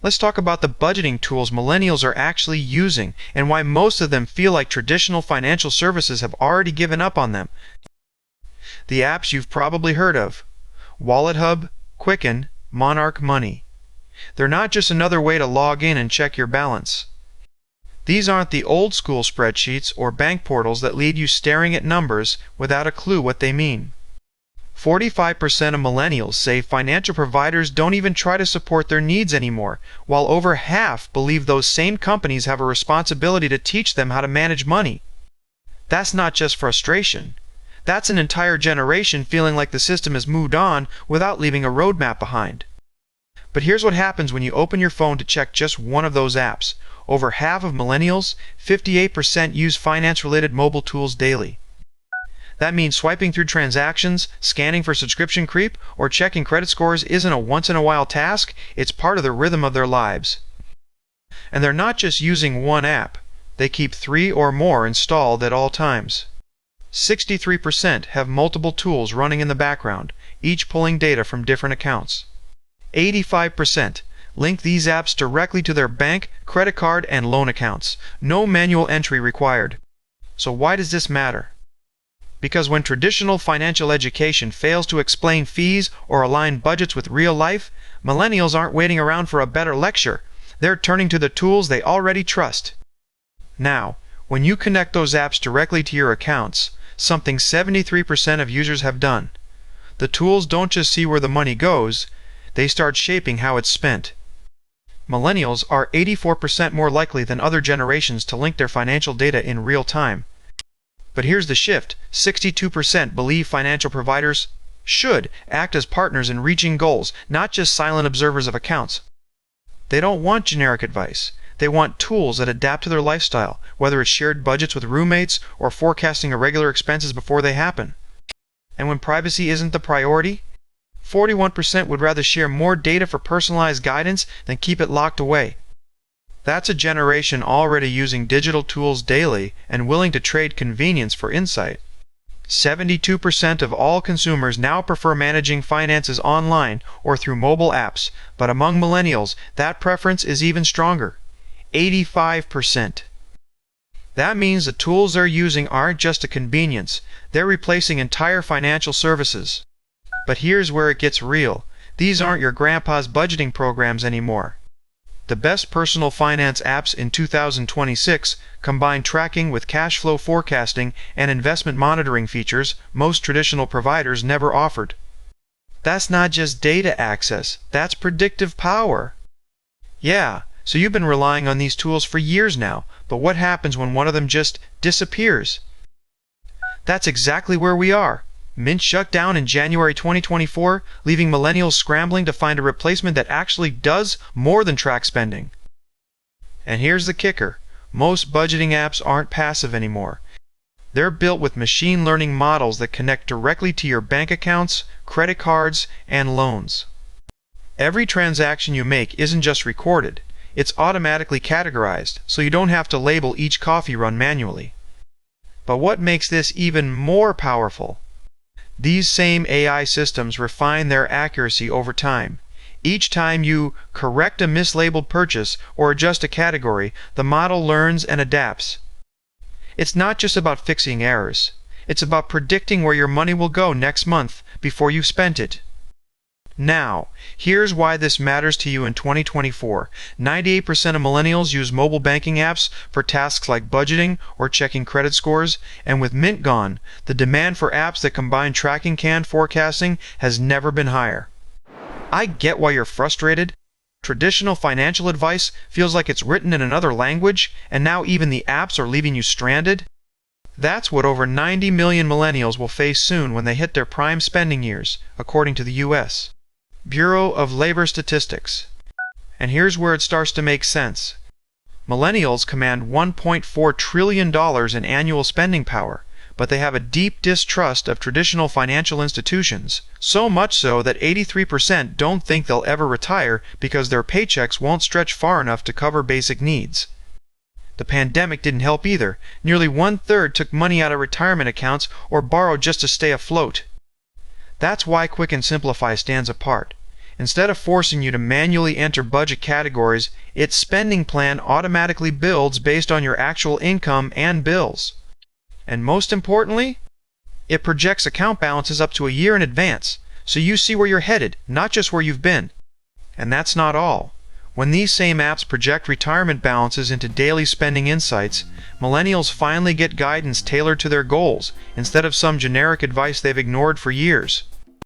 Let's talk about the budgeting tools millennials are actually using and why most of them feel like traditional financial services have already given up on them. The apps you've probably heard of: Wallet Hub, Quicken, Monarch Money. They're not just another way to log in and check your balance. These aren't the old school spreadsheets or bank portals that leave you staring at numbers without a clue what they mean. 45% of millennials say financial providers don't even try to support their needs anymore, while over half believe those same companies have a responsibility to teach them how to manage money. That's not just frustration. That's an entire generation feeling like the system has moved on without leaving a roadmap behind. But here's what happens when you open your phone to check just one of those apps. Over half of millennials, 58%, use finance-related mobile tools daily. That means swiping through transactions, scanning for subscription creep, or checking credit scores isn't a once-in-a-while task, it's part of the rhythm of their lives. And they're not just using one app. They keep 3 or more installed at all times. 63% have multiple tools running in the background, each pulling data from different accounts. 85% link these apps directly to their bank, credit card, and loan accounts. No manual entry required. So why does this matter? Because when traditional financial education fails to explain fees or align budgets with real life, millennials aren't waiting around for a better lecture. They're turning to the tools they already trust. Now, when you connect those apps directly to your accounts, something 73% of users have done, the tools don't just see where the money goes, they start shaping how it's spent. Millennials are 84% more likely than other generations to link their financial data in real time. But here's the shift: 62% believe financial providers should act as partners in reaching goals, not just silent observers of accounts. They don't want generic advice. They want tools that adapt to their lifestyle, whether it's shared budgets with roommates or forecasting irregular expenses before they happen. And when privacy isn't the priority, 41% would rather share more data for personalized guidance than keep it locked away. That's a generation already using digital tools daily and willing to trade convenience for insight. 72% of all consumers now prefer managing finances online or through mobile apps, but among millennials, that preference is even stronger: 85%. That means the tools they're using aren't just a convenience, they're replacing entire financial services. But here's where it gets real. These aren't your grandpa's budgeting programs anymore. The best personal finance apps in 2026 combine tracking with cash flow forecasting and investment monitoring features most traditional providers never offered. That's not just data access, that's predictive power. Yeah, so you've been relying on these tools for years now, but what happens when one of them just disappears? That's exactly where we are. Mint shut down in January 2024, leaving millennials scrambling to find a replacement that actually does more than track spending. And here's the kicker: most budgeting apps aren't passive anymore. They're built with machine learning models that connect directly to your bank accounts, credit cards, and loans. Every transaction you make isn't just recorded, it's automatically categorized, so you don't have to label each coffee run manually. But what makes this even more powerful? These same AI systems refine their accuracy over time. Each time you correct a mislabeled purchase or adjust a category, the model learns and adapts. It's not just about fixing errors. It's about predicting where your money will go next month before you've spent it. Now, here's why this matters to you in 2024. 98% of millennials use mobile banking apps for tasks like budgeting or checking credit scores, and with Mint gone, the demand for apps that combine tracking and forecasting has never been higher. I get why you're frustrated. Traditional financial advice feels like it's written in another language, and now even the apps are leaving you stranded. That's what over 90 million millennials will face soon when they hit their prime spending years, according to the U.S. Bureau of Labor Statistics. And here's where it starts to make sense. Millennials command $1.4 trillion in annual spending power, but they have a deep distrust of traditional financial institutions, so much so that 83% don't think they'll ever retire because their paychecks won't stretch far enough to cover basic needs. The pandemic didn't help either. Nearly 1/3 took money out of retirement accounts or borrowed just to stay afloat. That's why Quicken Simplifi stands apart. Instead of forcing you to manually enter budget categories, its spending plan automatically builds based on your actual income and bills. And most importantly, it projects account balances up to a year in advance, so you see where you're headed, not just where you've been. And that's not all. When these same apps project retirement balances into daily spending insights, millennials finally get guidance tailored to their goals instead of some generic advice they've ignored for years.